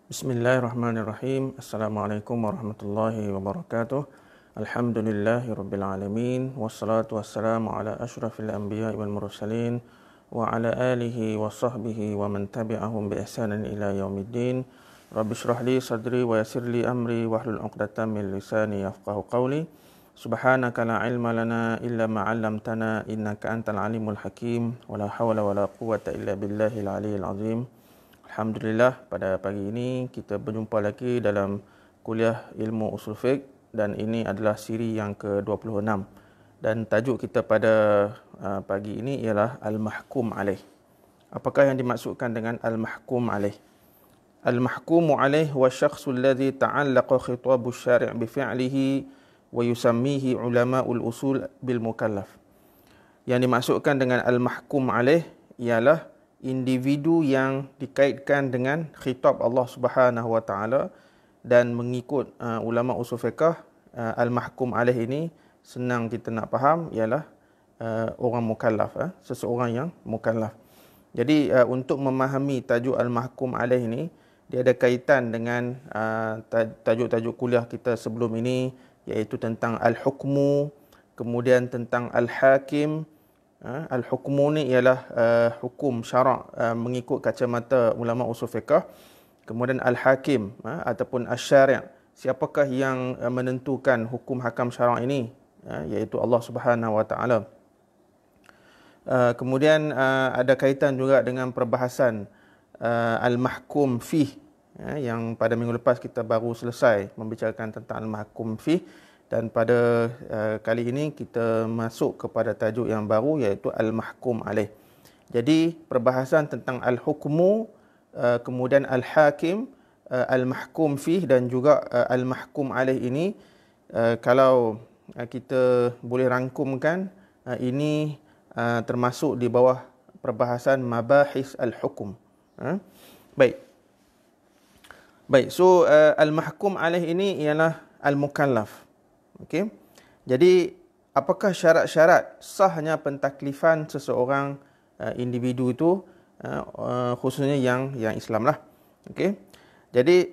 Bismillahirrahmanirrahim. Assalamualaikum warahmatullahi wabarakatuh. Alhamdulillahi rabbil alamin. Wassalatu wassalamu ala ashrafil anbiya wal mursalin wa ala alihi wa sahbihi wa man tabi'ahum bi ihsanin ila yaumiddin. Rabbi shrah li sadri wa yassir li amri wahlul 'uqdatam min lisani yafqahu qawli. Subhanaka la ilma lana illa ma 'allamtana innaka antal alimul hakim. Wa la hawla wa la quwwata illa billahil aliyyil azim. Alhamdulillah, pada pagi ini kita berjumpa lagi dalam kuliah ilmu usul fiqh dan ini adalah siri yang ke-26. Dan tajuk kita pada pagi ini ialah Al-Mahkum Alaih. Apakah yang dimaksudkan dengan Al-Mahkum Alaih? Al-Mahkumu Alaih wa syakhsul ladzi ta'allaqa khitabu syari' bi fi'lihi wa yusammihi ulama'ul usul bil mukallaf. Yang dimaksudkan dengan Al-Mahkum Alaih ialah individu yang dikaitkan dengan khitab Allah Subhanahu Wa Taala dan mengikut ulama usul fiqh. Al-mahkum alaih ini senang kita nak faham ialah orang mukallaf, seseorang yang mukallaf. Jadi untuk memahami tajuk al-mahkum alaih ini, dia ada kaitan dengan tajuk-tajuk kuliah kita sebelum ini, iaitu tentang al-hukmu, kemudian tentang al-hakim. Al-hukmu ni ialah hukum syarak mengikut kacamata ulama usul fiqh. Kemudian al-hakim ataupun asy-syari', siapakah yang menentukan hukum hakam syarak ini, iaitu Allah Subhanahu Wa Taala. Kemudian ada kaitan juga dengan perbahasan al-mahkum fih, yang pada minggu lepas kita baru selesai membicarakan tentang al-mahkum fih. Dan pada kali ini kita masuk kepada tajuk yang baru, iaitu Al-Mahkum Alaih. Jadi perbahasan tentang Al-Hukmu, kemudian Al-Hakim, Al-Mahkum Fih dan juga Al-Mahkum Alaih ini, kalau kita boleh rangkumkan, ini termasuk di bawah perbahasan Mabahis Al-Hukum. Baik, so Al-Mahkum Alaih ini ialah Al-Mukallaf. Okey. Jadi apakah syarat-syarat sahnya pentaklifan seseorang individu itu, khususnya yang Islam lah. Okey. Jadi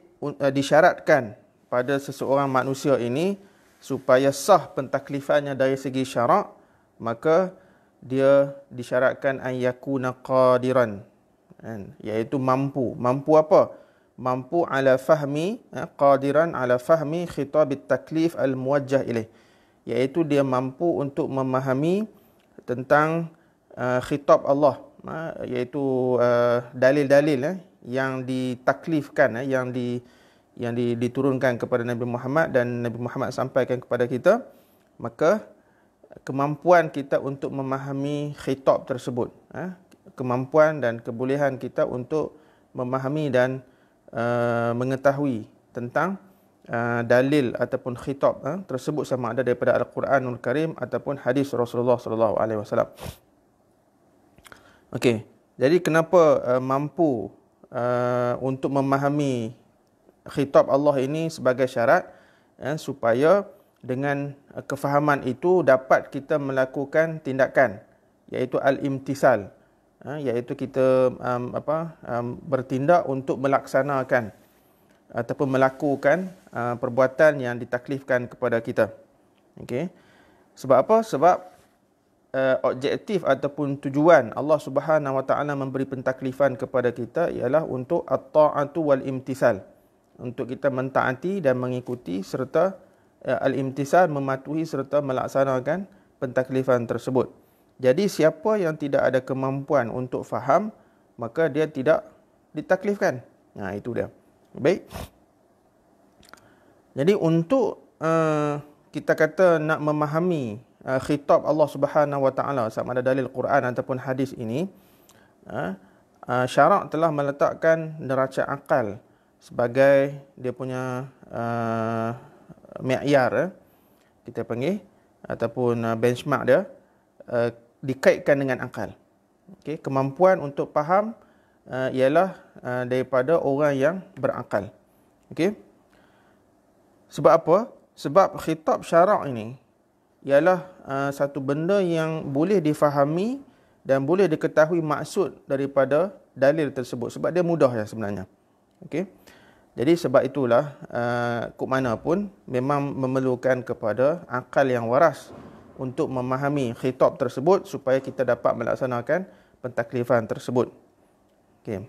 disyaratkan pada seseorang manusia ini supaya sah pentaklifannya dari segi syarak, maka dia disyaratkan an yakuna qadiran, iaitu mampu. Mampu apa? Mampu ala fahmi, qadiran ala fahmi khitab at-taklif al-muwajjah ilaih, iaitu dia mampu untuk memahami tentang khitab Allah, iaitu dalil-dalil yang ditaklifkan, yang diturunkan kepada Nabi Muhammad dan Nabi Muhammad sampaikan kepada kita. Maka kemampuan kita untuk memahami khitab tersebut, kemampuan dan kebolehan kita untuk memahami dan mengetahui tentang dalil ataupun khitab tersebut, sama ada daripada Al-Quranul Karim ataupun hadis Rasulullah sallallahu alaihi wasallam. Okey, jadi kenapa mampu untuk memahami khitab Allah ini sebagai syarat, supaya dengan kefahaman itu dapat kita melakukan tindakan, iaitu al-imtisal, iaitu kita bertindak untuk melaksanakan ataupun melakukan perbuatan yang ditaklifkan kepada kita. Okey. Sebab apa? Sebab objektif ataupun tujuan Allah Subhanahu Wa Taala memberi pentaklifan kepada kita ialah untuk at-ta'atu wal imtisal, untuk kita mentaati dan mengikuti, serta al-imtisal, mematuhi serta melaksanakan pentaklifan tersebut. Jadi siapa yang tidak ada kemampuan untuk faham, maka dia tidak ditaklifkan. Itu dia. Baik. Jadi untuk kita kata nak memahami khitab Allah Subhanahu Wa Taala sama ada dalil Quran ataupun hadis ini, syarak telah meletakkan neraca akal sebagai dia punya mi'yar, kita panggil, ataupun benchmark dia, dikaitkan dengan akal. Okey, kemampuan untuk faham ialah daripada orang yang berakal. Okey. Sebab apa? Sebab khitab syarak ini ialah satu benda yang boleh difahami dan boleh diketahui maksud daripada dalil tersebut, sebab dia mudah ya sebenarnya. Okey. Jadi sebab itulah kok mana pun memang memerlukan kepada akal yang waras untuk memahami khitab tersebut supaya kita dapat melaksanakan pentaklifan tersebut. Okey.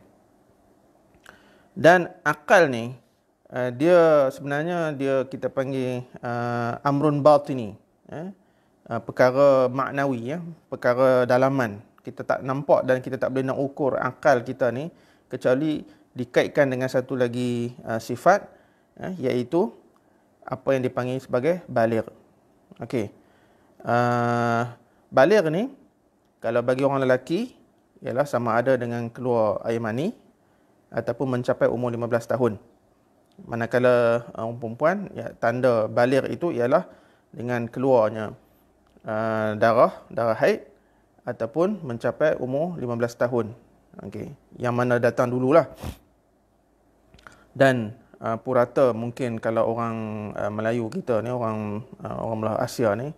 Dan akal ni dia sebenarnya kita panggil amrun batini, perkara maknawi, perkara dalaman. Kita tak nampak dan kita tak boleh nak ukur akal kita ni kecuali dikaitkan dengan satu lagi sifat, iaitu apa yang dipanggil sebagai baligh. Okey. Baligh ni kalau bagi orang lelaki ialah sama ada dengan keluar air mani ataupun mencapai umur 15 tahun. Manakala orang perempuan, tanda baligh itu ialah dengan keluarnya darah haid ataupun mencapai umur 15 tahun. Okey, yang mana datang dululah. Dan purata mungkin kalau orang Melayu kita ni, orang Melayu Asia ni,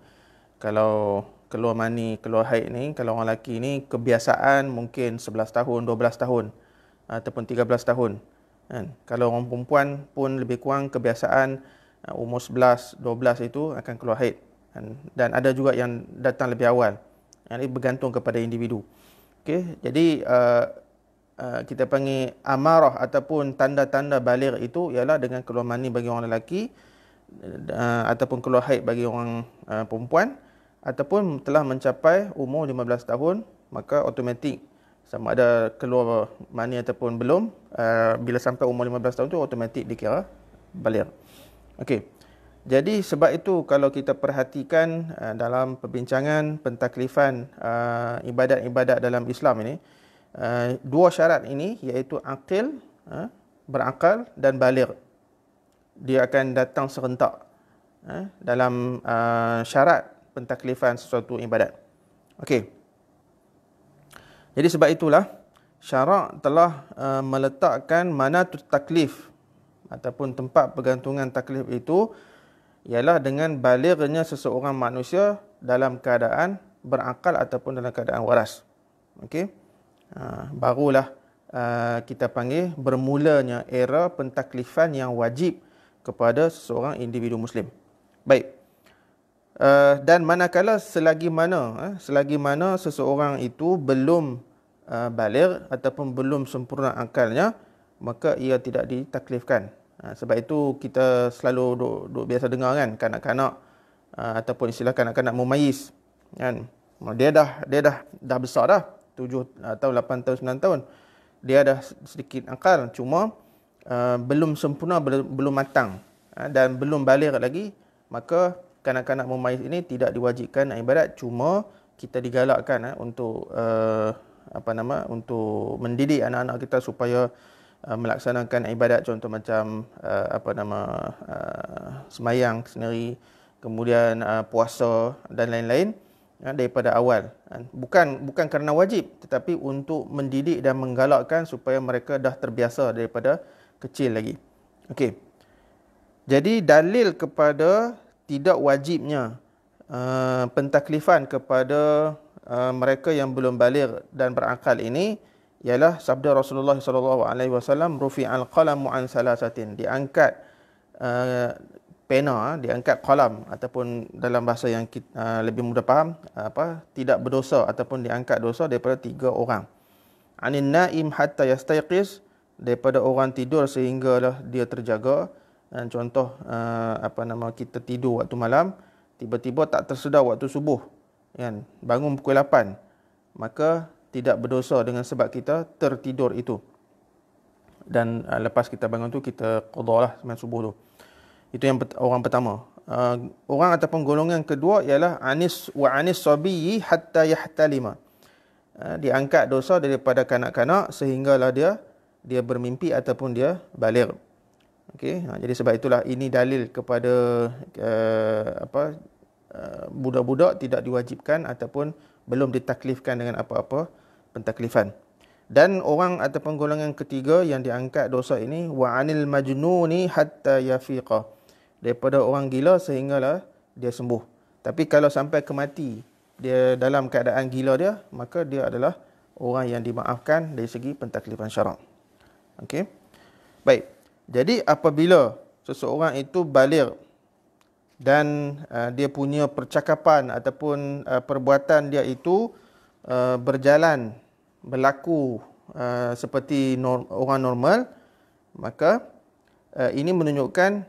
kalau keluar mani, keluar haid ni, kalau orang lelaki ni kebiasaan mungkin 11 tahun, 12 tahun ataupun 13 tahun. Kan? Kalau orang perempuan pun lebih kurang kebiasaan umur 11, 12 itu akan keluar haid. Dan ada juga yang datang lebih awal. Ini bergantung kepada individu. Okey, jadi kita panggil amarah ataupun tanda-tanda baligh itu ialah dengan keluar mani bagi orang lelaki, ataupun keluar haid bagi orang perempuan, ataupun telah mencapai umur 15 tahun, maka automatik sama ada keluar mani ataupun belum, bila sampai umur 15 tahun tu automatik dikira baligh. Okey. Jadi sebab itu kalau kita perhatikan dalam perbincangan pentaklifan ibadat-ibadat dalam Islam ini, dua syarat ini iaitu akil, berakal dan baligh, dia akan datang serentak dalam syarat pentaklifan sesuatu ibadat. Okey. Jadi sebab itulah syarak telah meletakkan manatut taklif ataupun tempat pergantungan taklif itu ialah dengan balighnya seseorang manusia dalam keadaan berakal ataupun dalam keadaan waras. Okey. Barulah kita panggil bermulanya era pentaklifan yang wajib kepada seseorang individu Muslim. Baik. Dan manakala selagi mana seseorang itu belum baligh ataupun belum sempurna akalnya, maka ia tidak ditaklifkan. Sebab itu kita selalu duk biasa dengar kan, kanak-kanak ataupun istilah kanak-kanak mumayyiz kan. Dia dah besar dah, 7 atau 8 tahun, 9 tahun. Dia dah sedikit akal, cuma belum sempurna, belum matang, dan belum baligh lagi, maka kanak-kanak mumayyiz ini tidak diwajibkan ibadat, cuma kita digalakkan untuk untuk mendidik anak-anak kita supaya melaksanakan ibadat, contoh macam semayang sendiri, kemudian puasa dan lain-lain daripada awal. Bukan kerana wajib, tetapi untuk mendidik dan menggalakkan supaya mereka dah terbiasa daripada kecil lagi. Okey. Jadi dalil kepada tidak wajibnya pentaklifan kepada mereka yang belum baligh dan berakal ini ialah sabda Rasulullah SAW, rufi'al qalamu an salasatin, diangkat pena, diangkat qalam, ataupun dalam bahasa yang lebih mudah faham, tidak berdosa ataupun diangkat dosa daripada 3 orang. Anin naim hatta yastayqiz, daripada orang tidur sehinggalah dia terjaga. Dan contoh kita tidur waktu malam, tiba-tiba tak tersedar waktu subuh, kan, bangun pukul 8, maka tidak berdosa dengan sebab kita tertidur itu. Dan lepas kita bangun tu kita qadalah sembahyang subuh tu. Itu yang orang pertama. Orang ataupun golongan kedua ialah anis sabiyyi hatta yahtalima. Diangkat dosa daripada kanak-kanak sehinggalah dia bermimpi ataupun dia baligh. Okey, jadi sebab itulah ini dalil kepada budak-budak tidak diwajibkan ataupun belum ditaklifkan dengan apa-apa pentaklifan. Dan orang ataupun golongan ketiga yang diangkat dosa ini, wa anil majnuni hatta yafiqa, daripada orang gila sehinggalah dia sembuh. Tapi kalau sampai ke mati dia dalam keadaan gila dia, maka dia adalah orang yang dimaafkan dari segi pentaklifan syarak. Okey. Baik. Jadi apabila seseorang itu baligh dan dia punya percakapan ataupun perbuatan dia itu berlaku seperti orang normal, maka ini menunjukkan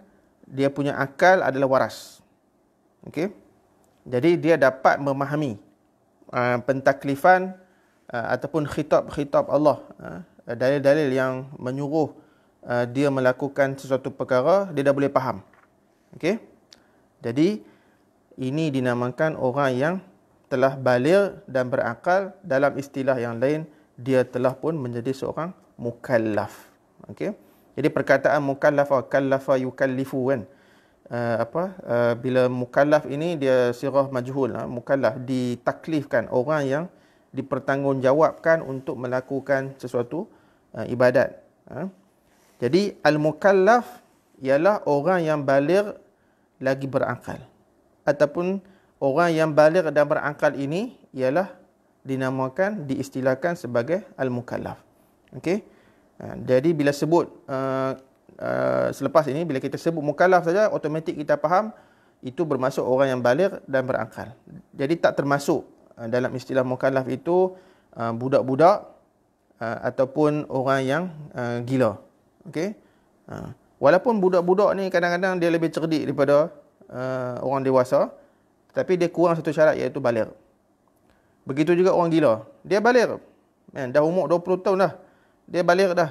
dia punya akal adalah waras. Okey. Jadi dia dapat memahami pentaklifan ataupun khitab Allah, dalil-dalil yang menyuruh dia melakukan sesuatu perkara, dia dah boleh faham. Okey. Jadi ini dinamakan orang yang telah baligh dan berakal. Dalam istilah yang lain, dia telah pun menjadi seorang mukallaf. Okey. Jadi perkataan mukallafa, kallafa yukallifu kan. Bila mukallaf ini dia sirah majhul, mukallaf ditaklifkan, orang yang dipertanggungjawabkan untuk melakukan sesuatu ibadat. Jadi al-mukallaf ialah orang yang baligh lagi berakal, ataupun orang yang baligh dan berakal ini ialah dinamakan, diistilahkan sebagai al-mukallaf. Okey. Jadi bila sebut selepas ini, bila kita sebut mukallaf saja, automatik kita faham itu bermaksud orang yang baligh dan berakal. Jadi tak termasuk dalam istilah mukallaf itu budak-budak ataupun orang yang gila. Okey. Walaupun budak-budak ni kadang-kadang dia lebih cerdik daripada orang dewasa, tapi dia kurang satu syarat, iaitu baligh. Begitu juga orang gila. Dia baligh. Dah umur 20 tahun dah. Dia baligh dah.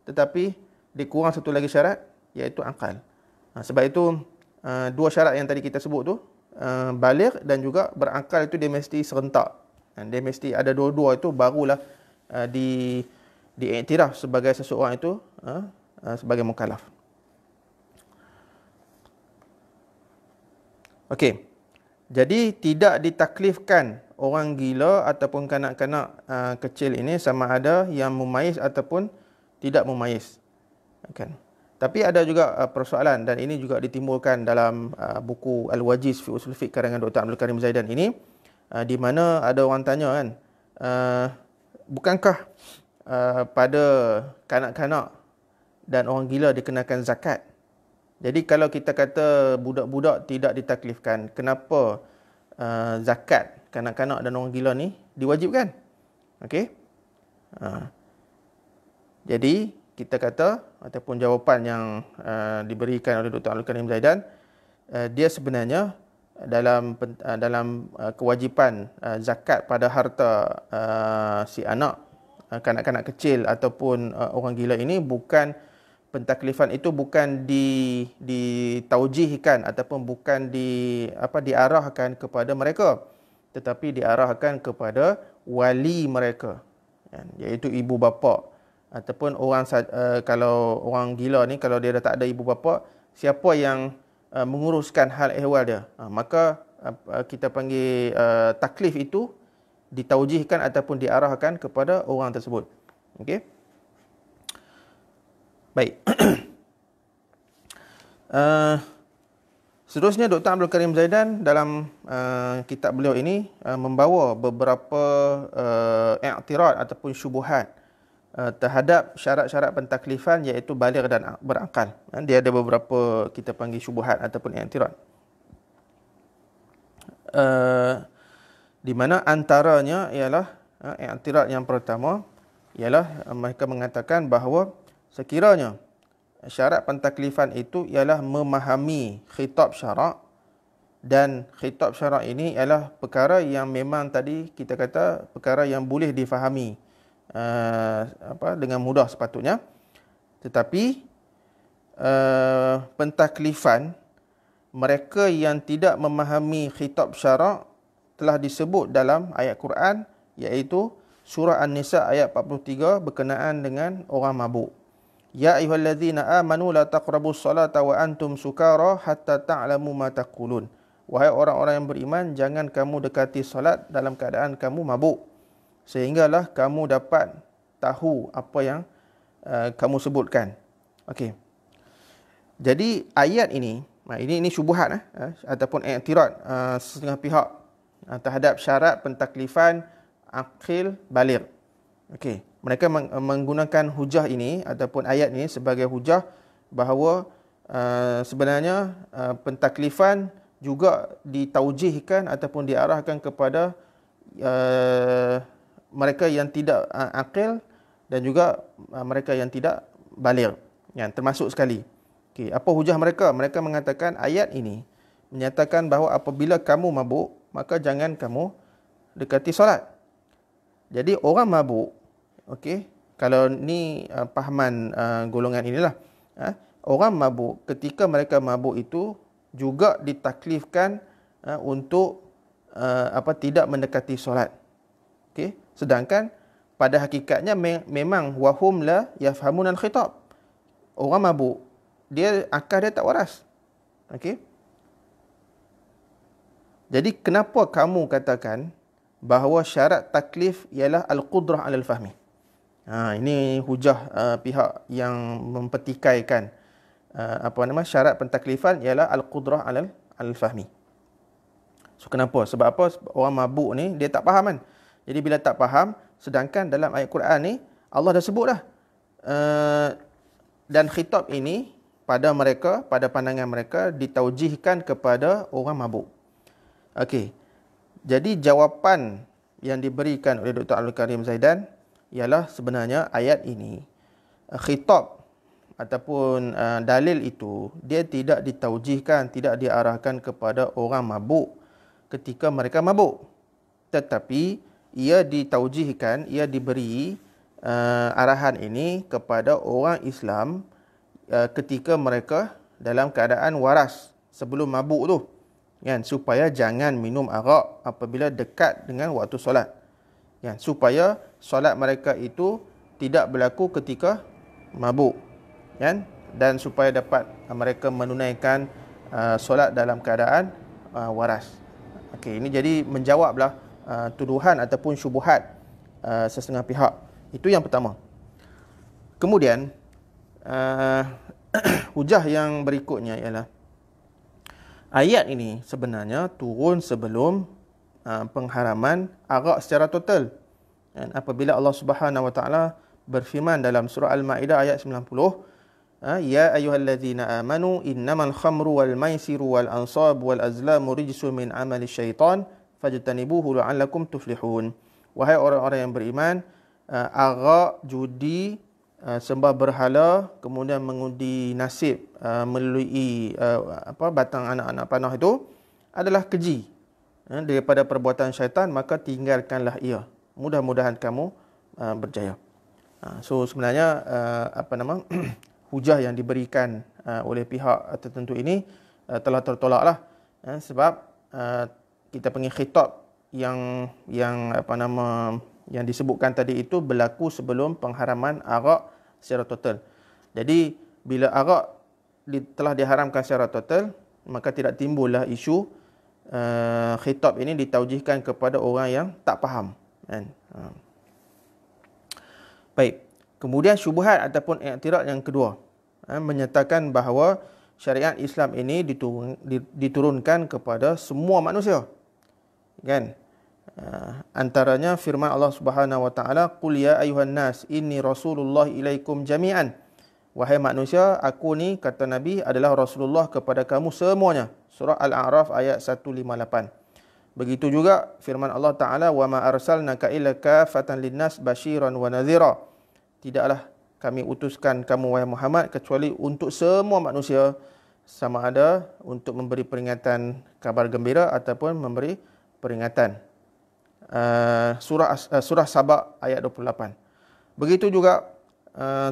Tetapi dia kurang satu lagi syarat, iaitu akal. Sebab itu dua syarat yang tadi kita sebut tu, baligh dan juga berakal, itu dia mesti serentak. Dia mesti ada dua-dua, itu barulah diiktiraf sebagai seseorang itu sebagai mukallaf. Okey. Jadi tidak ditaklifkan orang gila ataupun kanak-kanak kecil ini sama ada yang mumayyiz ataupun tidak mumayyiz. Kan. Tapi ada juga persoalan, dan ini juga ditimbulkan dalam buku Al-Wajiz fi Usul Fiqh karangan Dr. Abdul Karim Zaidan ini, di mana ada orang tanya kan, bukankah pada kanak-kanak dan orang gila dikenakan zakat? Jadi kalau kita kata budak-budak tidak ditaklifkan, kenapa zakat kanak-kanak dan orang gila ni diwajibkan? Okey. Jadi kita kata, ataupun jawapan yang diberikan oleh Dr. Abdul Karim Zaidan, dia sebenarnya dalam kewajipan zakat pada harta si anak, kanak-kanak kecil ataupun orang gila ini, bukan pentaklifan itu bukan ditaujihkan ataupun bukan diarahkan kepada mereka, tetapi diarahkan kepada wali mereka, iaitu ibu bapa. Ataupun orang kalau orang gila ni, kalau dia dah tak ada ibu bapa, siapa yang menguruskan hal ehwal dia, maka kita panggil taklif itu ditaujihkan ataupun diarahkan kepada orang tersebut. Okey. Baik. Seterusnya Dr. Abdul Karim Zaidan dalam kitab beliau ini membawa beberapa i'tirad ataupun syubuhat terhadap syarat-syarat pentaklifan, iaitu baligh dan berakal. Dia ada beberapa kita panggil syubuhat ataupun i'tirad. Di mana antaranya ialah i'tirad yang pertama ialah mereka mengatakan bahawa sekiranya syarat pentaklifan itu ialah memahami khitab syarak, dan khitab syarak ini ialah perkara yang memang tadi kita kata perkara yang boleh difahami dengan mudah sepatutnya, tetapi pentaklifan mereka yang tidak memahami khitab syarak telah disebut dalam ayat Quran, iaitu surah An-Nisa ayat 43 berkenaan dengan orang mabuk. Ya ayyuhallazina amanu la taqrabus salata wa antum sukara hatta ta'lamu ma taqulun. Wahai orang-orang yang beriman, jangan kamu dekati salat dalam keadaan kamu mabuk, sehinggalah kamu dapat tahu apa yang kamu sebutkan. Okey. Jadi ayat ini syubhat ataupun i'tirad setengah pihak terhadap syarat pentaklifan aqil baligh. Okey. Mereka menggunakan hujah ini ataupun ayat ini sebagai hujah bahawa sebenarnya pentaklifan juga ditaujihkan ataupun diarahkan kepada mereka yang tidak akil dan juga mereka yang tidak baligh. Yang termasuk sekali. Okay, apa hujah mereka? Mereka mengatakan ayat ini menyatakan bahawa apabila kamu mabuk, maka jangan kamu dekati solat. Jadi orang mabuk, okey, kalau ni pahaman golongan inilah, orang mabuk, ketika mereka mabuk itu juga ditaklifkan untuk tidak mendekati solat. Okey, sedangkan pada hakikatnya memang wahum la yafhamun al-khitab. Orang mabuk, akal dia tak waras. Okey. Jadi kenapa kamu katakan bahawa syarat taklif ialah al-qudrah 'alal fahmi? Ini hujah pihak yang mempertikaikan syarat pentaklifan ialah al-qudrah 'alal fahmi. So kenapa? Sebab apa? Orang mabuk ni dia tak faham kan. Jadi bila tak faham, sedangkan dalam ayat Quran ni Allah dah sebut dah. Dan khitab ini pada mereka, pada pandangan mereka ditaujihkan kepada orang mabuk. Okey. Jadi jawapan yang diberikan oleh Dr. Abdul Karim Zaidan ialah sebenarnya ayat ini khitab ataupun dalil itu dia tidak ditaujihkan, tidak diarahkan kepada orang mabuk ketika mereka mabuk. Tetapi ia ditaujihkan, ia diberi arahan ini kepada orang Islam ketika mereka dalam keadaan waras sebelum mabuk tu, kan, supaya jangan minum arak apabila dekat dengan waktu solat, kan, supaya solat mereka itu tidak berlaku ketika mabuk, kan, dan supaya dapat mereka menunaikan solat dalam keadaan waras. Okey, ini jadi menjawablah tuduhan ataupun syubhat sesetengah pihak. Itu yang pertama. Kemudian hujah yang berikutnya ialah ayat ini sebenarnya turun sebelum pengharaman arak secara total. Dan apabila Allah Subhanahu Wa Taala berfirman dalam surah Al-Maidah ayat 90, ya ayyuhallazina amanu innamal khamru wal maisiru wal ansabu wal azlamu rijsun min amali syaitan fajtanibuhu la'allakum tuflihun. Wahai orang-orang yang beriman, arak, judi, sembah berhala, kemudian mengundi nasib melalui batang anak-anak panah itu adalah keji daripada perbuatan syaitan, maka tinggalkanlah ia. Mudah-mudahan kamu berjaya. So sebenarnya hujah yang diberikan oleh pihak tertentu ini telah tertolaklah, sebab kita panggil khitab yang disebutkan tadi itu berlaku sebelum pengharaman arak secara total. Jadi bila arak telah diharamkan secara total, maka tidak timbullah isu khitab ini ditaujihkan kepada orang yang tak faham, kan? Baik. Kemudian syubhat ataupun i'tirad yang kedua, menyatakan bahawa syariat Islam ini diturunkan kepada semua manusia, kan? Antaranya firman Allah Subhanahu Wa Taala, qul ya ayuhan nas inni rasulullah ilaikum jami'an. Wahai manusia, aku ni, kata Nabi, adalah Rasulullah kepada kamu semuanya. Surah Al-A'raf ayat 158. Begitu juga firman Allah Taala, wa ma arsalnaka illa kafatan linnas basyiran wa nadhira. Tidaklah kami utuskan kamu wahai Muhammad kecuali untuk semua manusia, sama ada untuk memberi peringatan kabar gembira ataupun memberi peringatan. Surah Saba ayat 28. Begitu juga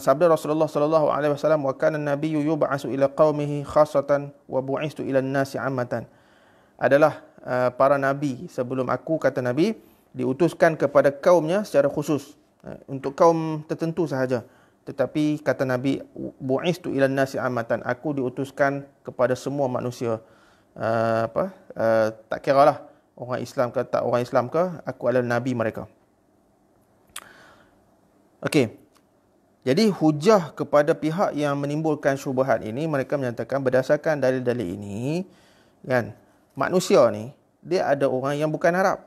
sabda Rasulullah sallallahu alaihi wasallam, wa kana an-nabiyyu yub'atsu ila qaumihi khassatan wa bu'istu ila an-nasi 'ammatan. Adalah para nabi sebelum aku, kata Nabi, diutuskan kepada kaumnya secara khusus, untuk kaum tertentu sahaja. Tetapi kata Nabi, bu'istu ila an-nasi 'ammatan, aku diutuskan kepada semua manusia. Tak kiralah orang Islam ke tak orang Islam ke, aku adalah nabi mereka. Okey. Jadi hujah kepada pihak yang menimbulkan syubhat ini, mereka menyatakan berdasarkan dalil-dalil ini, kan, manusia ni dia ada orang yang bukan Arab.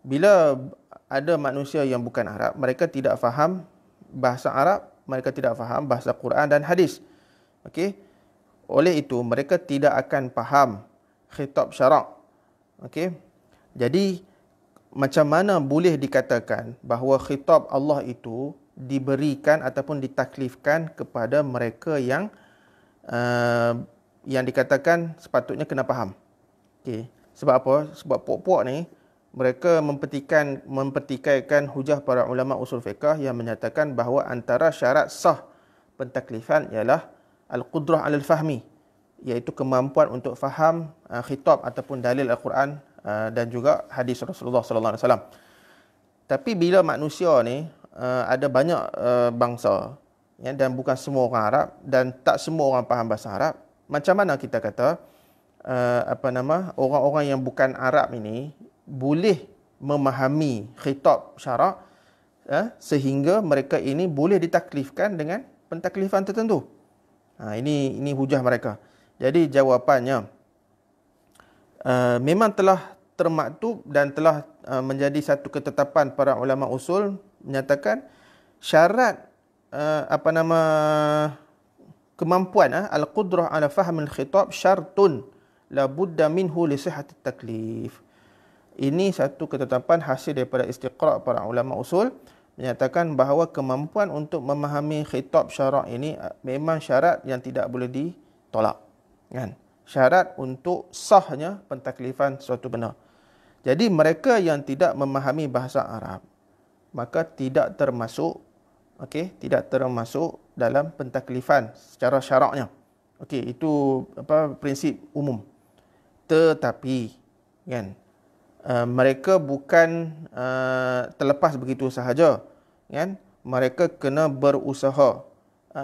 Bila ada manusia yang bukan Arab, mereka tidak faham bahasa Arab, mereka tidak faham bahasa Quran dan hadis. Okey. Oleh itu mereka tidak akan faham khitab syarak. Okey. Jadi macam mana boleh dikatakan bahawa khitab Allah itu diberikan ataupun ditaklifkan kepada mereka yang dikatakan sepatutnya kena faham. Okey. Sebab apa? Sebab puak-puak ni mereka mempertikaikan hujah para ulama usul fiqh yang menyatakan bahawa antara syarat sah pentaklifan ialah al-qudrah 'alal fahmi, iaitu kemampuan untuk faham khitab ataupun dalil Al-Quran dan juga hadis Rasulullah sallallahu alaihi wasallam. Tapi bila manusia ni ada banyak bangsa, ya, dan bukan semua orang Arab dan tak semua orang faham bahasa Arab, macam mana kita kata orang-orang yang bukan Arab ini boleh memahami khitab syarak sehingga mereka ini boleh ditaklifkan dengan pentaklifan tertentu. Ini hujah mereka. Jadi jawapannya memang telah termaktub dan telah menjadi satu ketetapan para ulama usul menyatakan syarat kemampuan al-qudrah ala fahmil khitab syartun la budda minhu li sihhatit taklif. Ini satu ketetapan hasil daripada istiqra' para ulama usul menyatakan bahawa kemampuan untuk memahami khitab syarak ini memang syarat yang tidak boleh ditolak, kan? Syarat untuk sahnya pentaklifan suatu benda. Jadi mereka yang tidak memahami bahasa Arab maka tidak termasuk dalam pentaklifan secara syaraknya. Okey, itu prinsip umum. Tetapi kan mereka bukan terlepas begitu sahaja, kan? Mereka kena berusaha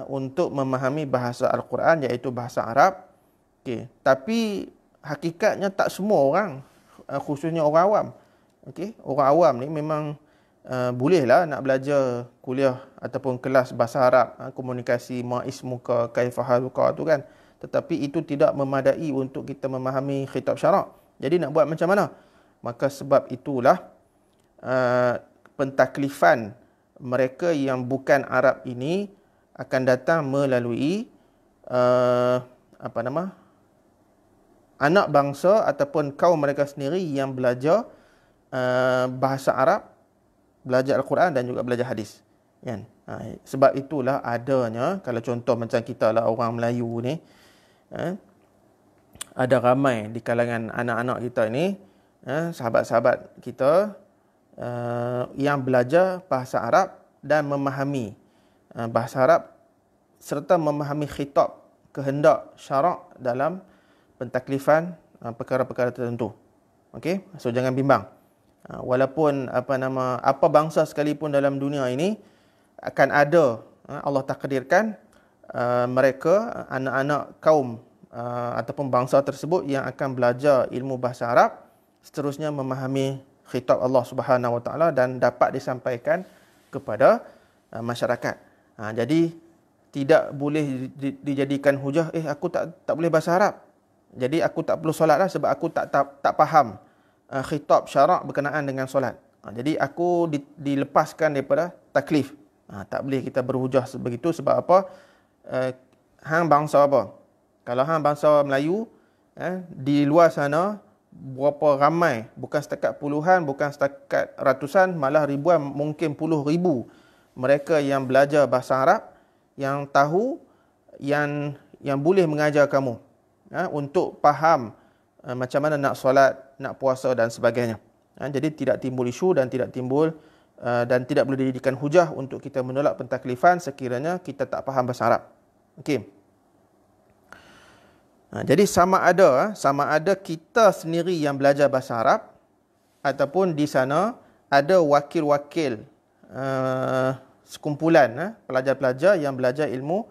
untuk memahami bahasa Al-Quran, iaitu bahasa Arab. Okey, tapi hakikatnya tak semua orang, khususnya orang awam. Okey, orang awam ni memang bolehlah nak belajar kuliah ataupun kelas bahasa Arab, komunikasi ma ismuka kaifahaluka tu kan. Tetapi itu tidak memadai untuk kita memahami khitab syarak. Jadi nak buat macam mana? Maka sebab itulah pentaklifan mereka yang bukan Arab ini akan datang melalui anak bangsa ataupun kaum mereka sendiri yang belajar bahasa Arab, belajar Al-Quran dan juga belajar hadis. Kan? Sebab itulah adanya, kalau contoh macam kita lah orang Melayu ni, ada ramai di kalangan anak-anak kita ni, sahabat-sahabat kita yang belajar bahasa Arab dan memahami bahasa Arab serta memahami khitab, kehendak syarak dalam pentaklifan perkara-perkara tertentu. Okey, so jangan bimbang. Walaupun apa bangsa sekalipun dalam dunia ini akan ada, Allah takdirkan mereka anak-anak kaum ataupun bangsa tersebut yang akan belajar ilmu bahasa Arab, seterusnya memahami khitab Allah Subhanahu Wa Taala dan dapat disampaikan kepada masyarakat. Jadi tidak boleh dijadikan hujah, aku tak boleh bahasa Arab, jadi aku tak perlu solat lah sebab aku tak faham khitab syarak berkenaan dengan solat. Jadi aku dilepaskan daripada taklif. Tak boleh kita berhujah begitu. Sebab apa? Hang bangsa apa? Kalau hang bangsa Melayu, di luar sana berapa ramai, bukan setakat puluhan, bukan setakat ratusan, malah ribuan, mungkin puluh ribu mereka yang belajar bahasa Arab, yang tahu, yang boleh mengajar kamu untuk faham macam mana nak solat, nak puasa dan sebagainya. Jadi tidak timbul isu dan tidak timbul dan tidak boleh dijadikan hujah untuk kita menolak pentaklifan sekiranya kita tak faham bahasa Arab. Okey. Jadi sama ada kita sendiri yang belajar bahasa Arab ataupun di sana ada wakil-wakil sekumpulan pelajar-pelajar yang belajar ilmu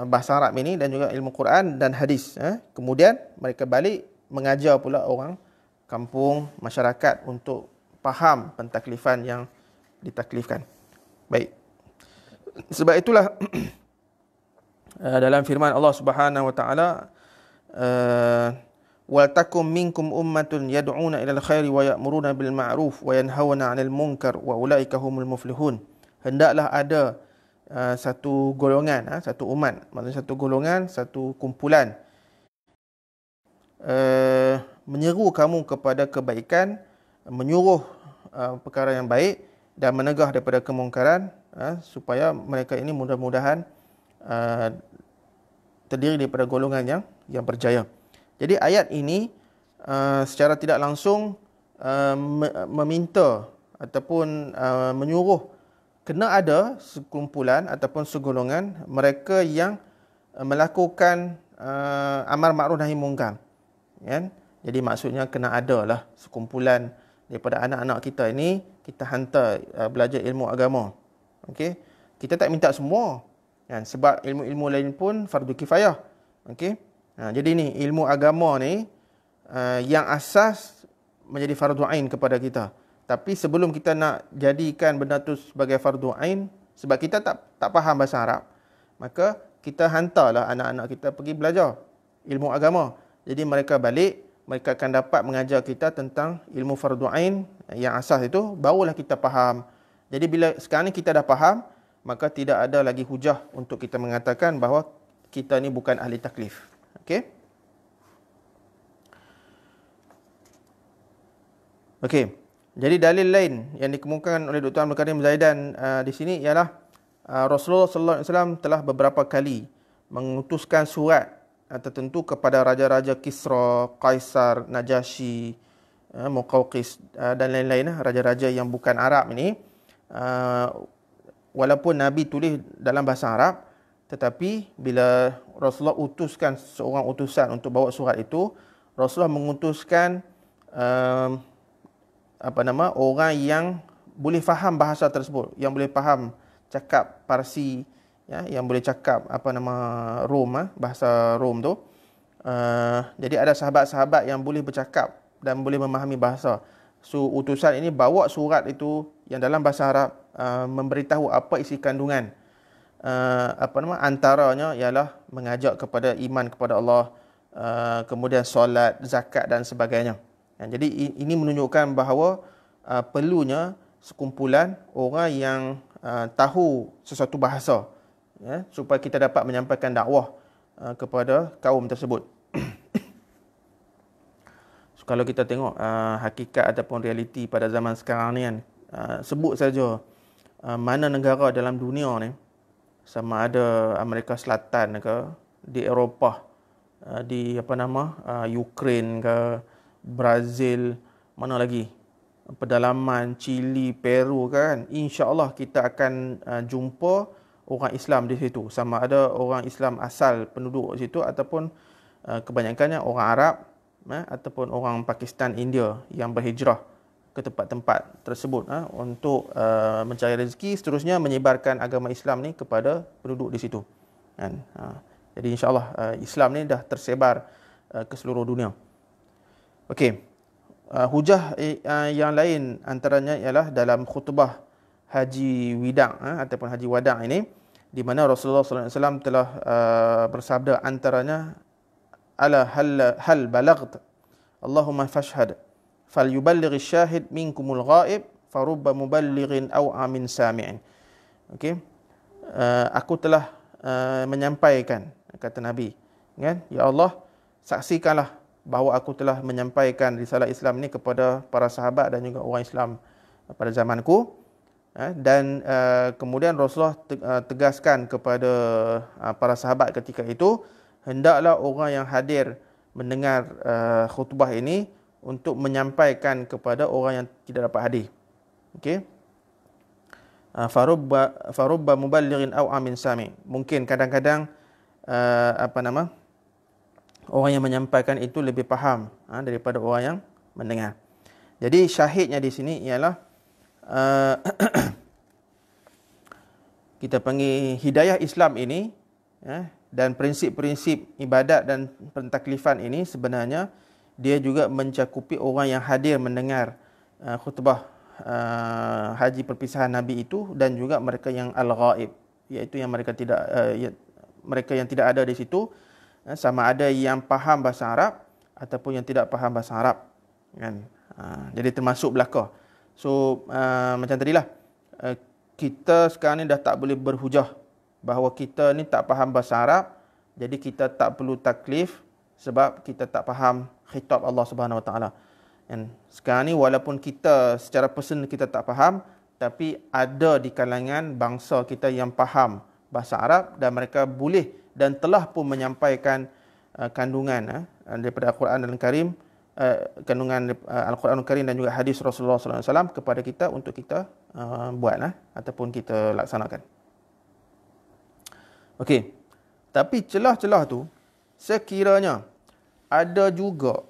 bahasa Arab ini dan juga ilmu Quran dan hadis. Kemudian mereka balik mengajar pula orang kampung, masyarakat untuk faham pentaklifan yang ditaklifkan. Baik. Sebab itulah dalam firman Allah Subhanahu Wa Taala, wal takum minkum ummatun yad'una ila al-khairi wa ya'muruna bil ma'ruf wa yanhauna 'anil munkar wa ulaika humul muflihun. Hendaklah ada satu golongan, satu umat, maksudnya satu golongan, satu kumpulan menyeru kamu kepada kebaikan, menyuruh perkara yang baik dan menegah daripada kemungkaran, supaya mereka ini mudah-mudahan terdiri daripada golongan yang berjaya. Jadi ayat ini secara tidak langsung meminta ataupun menyuruh kena ada sekumpulan ataupun segolongan mereka yang melakukan amar makruf nahi mungkar, kan? Jadi maksudnya kena ada lah sekumpulan daripada anak-anak kita ini, kita hantar belajar ilmu agama. Okey, kita tak minta semua, kan? Sebab ilmu-ilmu lain pun fardu kifayah. Okey, jadi ni ilmu agama ni yang asas menjadi fardu ain kepada kita. Tapi sebelum kita nak jadikan benda tu sebagai fardu ain, sebab kita tak faham bahasa Arab, maka kita hantarlah anak-anak kita pergi belajar ilmu agama. Jadi mereka balik, mereka akan dapat mengajar kita tentang ilmu fardu ain yang asas itu, barulah kita faham. Jadi bila sekarang ni kita dah faham, maka tidak ada lagi hujah untuk kita mengatakan bahawa kita ni bukan ahli taklif. Okey? Okey. Jadi dalil lain yang dikemukakan oleh Dr. Abdul Karim Zaidan di sini ialah Rasulullah sallallahu alaihi wasallam telah beberapa kali mengutuskan surat tertentu kepada raja-raja Kisra, Kaisar, Najasyi, Muqawqis dan lain-lain, raja-raja yang bukan Arab ini. Walaupun Nabi tulis dalam bahasa Arab, tetapi bila Rasulullah utuskan seorang utusan untuk bawa surat itu, Rasulullah mengutuskan orang yang boleh faham bahasa tersebut, yang boleh faham cakap Parsi, ya, yang boleh cakap Rom, bahasa Rom tu. Jadi ada sahabat-sahabat yang boleh bercakap dan boleh memahami bahasa. So utusan ini bawa surat itu yang dalam bahasa Arab, memberitahu apa isi kandungan. Antaranya ialah mengajak kepada iman kepada Allah, kemudian solat, zakat dan sebagainya. Jadi ini menunjukkan bahawa perlunya sekumpulan orang yang tahu sesuatu bahasa, ya, supaya kita dapat menyampaikan dakwah kepada kaum tersebut. So, kalau kita tengok hakikat ataupun realiti pada zaman sekarang ni kan, sebut saja mana negara dalam dunia ni, sama ada Amerika Selatan ke, di Eropah, di Ukraine ke, Brazil, mana lagi, pedalaman Chile, Peru kan, insya-Allah kita akan jumpa orang Islam di situ, sama ada orang Islam asal penduduk di situ ataupun kebanyakannya orang Arab, ataupun orang Pakistan, India yang berhijrah ke tempat-tempat tersebut untuk mencari rezeki, seterusnya menyebarkan agama Islam ni kepada penduduk di situ, kan. Jadi insya-Allah Islam ni dah tersebar ke seluruh dunia. Okey, hujah yang lain antaranya ialah dalam khutbah Haji Widang ataupun Haji Wadang ini, di mana Rasulullah sallallahu alaihi wasallam telah bersabda antaranya, ala hal balaght Allahumma fashhad falyuballigh asyahid minkumul ghaib farubba muballighin aw amin sami'in. Okey, aku telah menyampaikan, kata Nabi, kan, ya Allah, saksikanlah bahawa aku telah menyampaikan risalah Islam ni kepada para sahabat dan juga orang Islam pada zamanku. Dan kemudian Rasulullah tegaskan kepada para sahabat ketika itu, hendaklah orang yang hadir mendengar khutbah ini untuk menyampaikan kepada orang yang tidak dapat hadir. Okey. Farubba muballighin aw amin sami. Mungkin kadang-kadang orang yang menyampaikan itu lebih faham daripada orang yang mendengar. Jadi syahidnya di sini ialah kita panggil hidayah Islam ini, dan prinsip-prinsip ibadat dan pentaklifan ini sebenarnya dia juga mencakupi orang yang hadir mendengar khutbah haji perpisahan Nabi itu, dan juga mereka yang al-ghaib, iaitu yang mereka yang tidak ada di situ, sama ada yang faham bahasa Arab ataupun yang tidak faham bahasa Arab, kan. Jadi termasuk belaka. So macam tadilah, kita sekarang ni dah tak boleh berhujah bahawa kita ni tak faham bahasa Arab, jadi kita tak perlu taklif sebab kita tak faham khitab Allah Subhanahu Wa Taala. Dan sekarang ni walaupun kita secara personal kita tak faham, tapi ada di kalangan bangsa kita yang faham bahasa Arab dan mereka boleh dan telah pun menyampaikan kandungan daripada Al-Quran dan Al-Karim, kandungan Al-Quran Al-Karim dan juga hadis Rasulullah SAW kepada kita untuk kita buat ataupun kita laksanakan. Okey. Tapi celah-celah tu sekiranya ada juga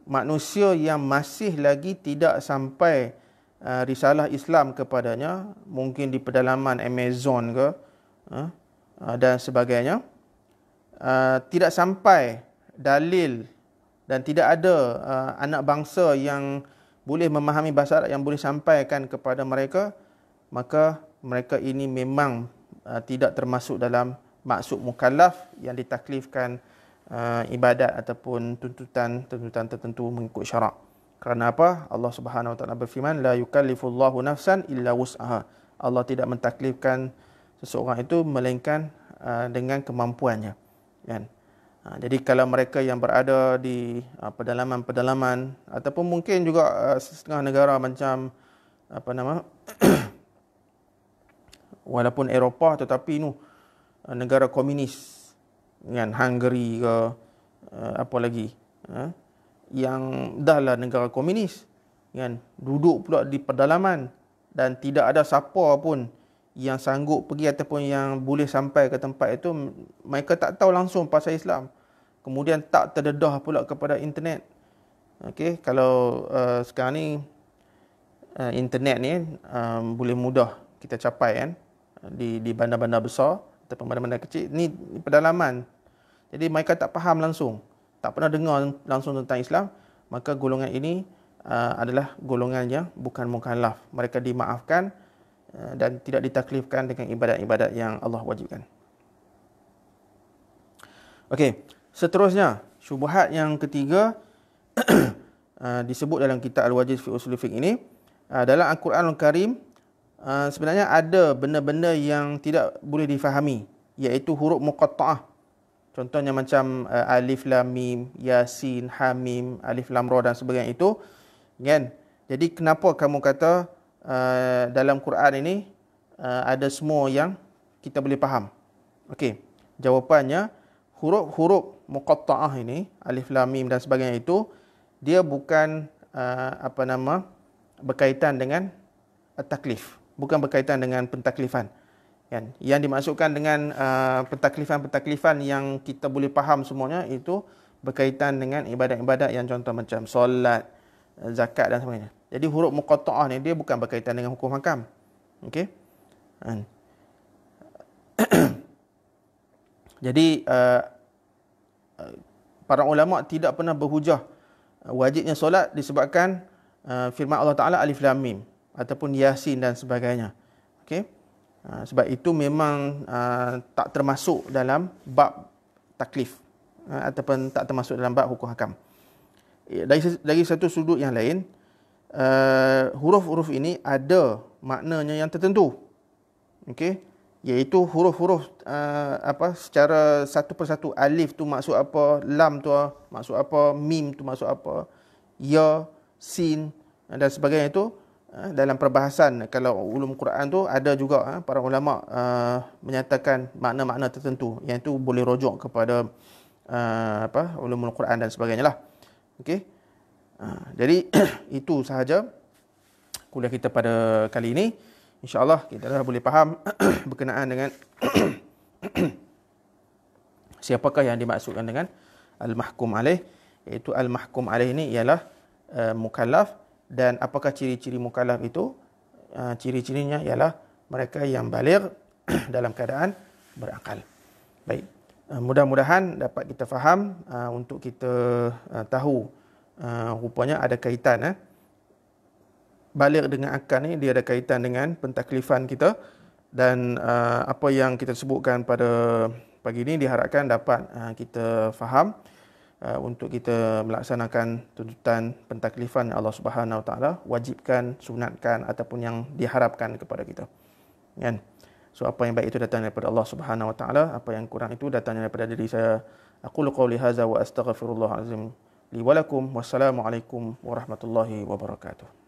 manusia yang masih lagi tidak sampai risalah Islam kepadanya, mungkin di pedalaman Amazon ke dan sebagainya, tidak sampai dalil dan tidak ada anak bangsa yang boleh memahami bahasa Arab yang boleh sampaikan kepada mereka, maka mereka ini memang tidak termasuk dalam maksud mukallaf yang ditaklifkan ibadat ataupun tuntutan tertentu mengikut syarak. Kerana apa? Allah Subhanahu Wa Taala berfirman, la yukallifullahu nafsan illa wus'aha. Allah tidak mentaklifkan seseorang itu melainkan dengan kemampuannya. Kan? Jadi kalau mereka yang berada di pedalaman-pedalaman ataupun mungkin juga setengah negara macam walaupun Eropah tetapi negara komunis, kan, Hungary ke apa lagi, yang dahlah negara komunis, kan, duduk pula di pedalaman dan tidak ada siapa pun yang sanggup pergi ataupun yang boleh sampai ke tempat itu. Mereka tak tahu langsung pasal Islam, kemudian tak terdedah pula kepada internet. Okey, kalau sekarang ni internet ni boleh mudah kita capai, kan, di bandar-bandar besar ataupun bandar-bandar kecil ni pedalaman. Jadi mereka tak faham langsung, tak pernah dengar langsung tentang Islam, maka golongan ini adalah golongan yang bukan mukallaf. Mereka dimaafkan dan tidak ditaklifkan dengan ibadat-ibadat yang Allah wajibkan. Okey, seterusnya syubhat yang ketiga disebut dalam kitab Al-Wajiz fi Ushul Fiqh ini, dalam Al-Quranul Karim sebenarnya ada benda-benda yang tidak boleh difahami, iaitu huruf muqatta'ah. Contohnya macam alif lam mim, yasin, hamim, alif lam ra dan sebagainya itu, kan? Jadi kenapa kamu kata dalam Quran ini ada semua yang kita boleh faham? Okey, jawapannya huruf-huruf muqatta'ah ini, alif lam mim dan sebagainya itu, dia bukan berkaitan dengan taklif, bukan berkaitan dengan pentaklifan. Kan? Yang dimaksudkan dengan pentaklifan-pentaklifan yang kita boleh faham semuanya itu berkaitan dengan ibadat-ibadat yang contoh macam solat, zakat dan sebagainya. Jadi huruf muqatta'ah ni dia bukan berkaitan dengan hukum hakam. Okey? Jadi para ulama tidak pernah berhujah wajibnya solat disebabkan firman Allah Ta'ala alif lam mim ataupun yasin dan sebagainya. Okey? Sebab itu memang tak termasuk dalam bab taklif ataupun tak termasuk dalam bab hukum hakam. Dari satu sudut yang lain, huruf-huruf ini ada maknanya yang tertentu. Okey, iaitu huruf-huruf secara satu persatu. Alif tu maksud apa, lam tu maksud apa, mim tu maksud apa, ya, sin dan sebagainya itu. Dalam perbahasan kalau ulum Quran tu ada juga para ulama menyatakan makna-makna tertentu yang itu boleh rujuk kepada ulumul Quran dan sebagainya lah. Okey. Jadi itu sahaja kuliah kita pada kali ini. InsyaAllah kita dah boleh faham berkenaan dengan siapakah yang dimaksudkan dengan al-mahkum alaih, iaitu al-mahkum alaih ini ialah mukallaf. Dan apakah ciri-ciri mukallaf itu? Ciri-cirinya ialah mereka yang baligh dalam keadaan berakal. Baik, mudah-mudahan dapat kita faham untuk kita tahu rupanya ada kaitan baligh dengan akal ni, dia ada kaitan dengan pentaklifan kita. Dan apa yang kita sebutkan pada pagi ini diharapkan dapat kita faham untuk kita melaksanakan tuntutan pentaklifan Allah Subhanahu Wa Taala wajibkan, sunatkan ataupun yang diharapkan kepada kita. Kan? So apa yang baik itu datang daripada Allah Subhanahu wa taala, apa yang kurang itu datang daripada diri saya. Aqulu qawli hadza wa astaghfirullahal azim li wa lakum. Wassalamualaikum warahmatullahi wabarakatuh.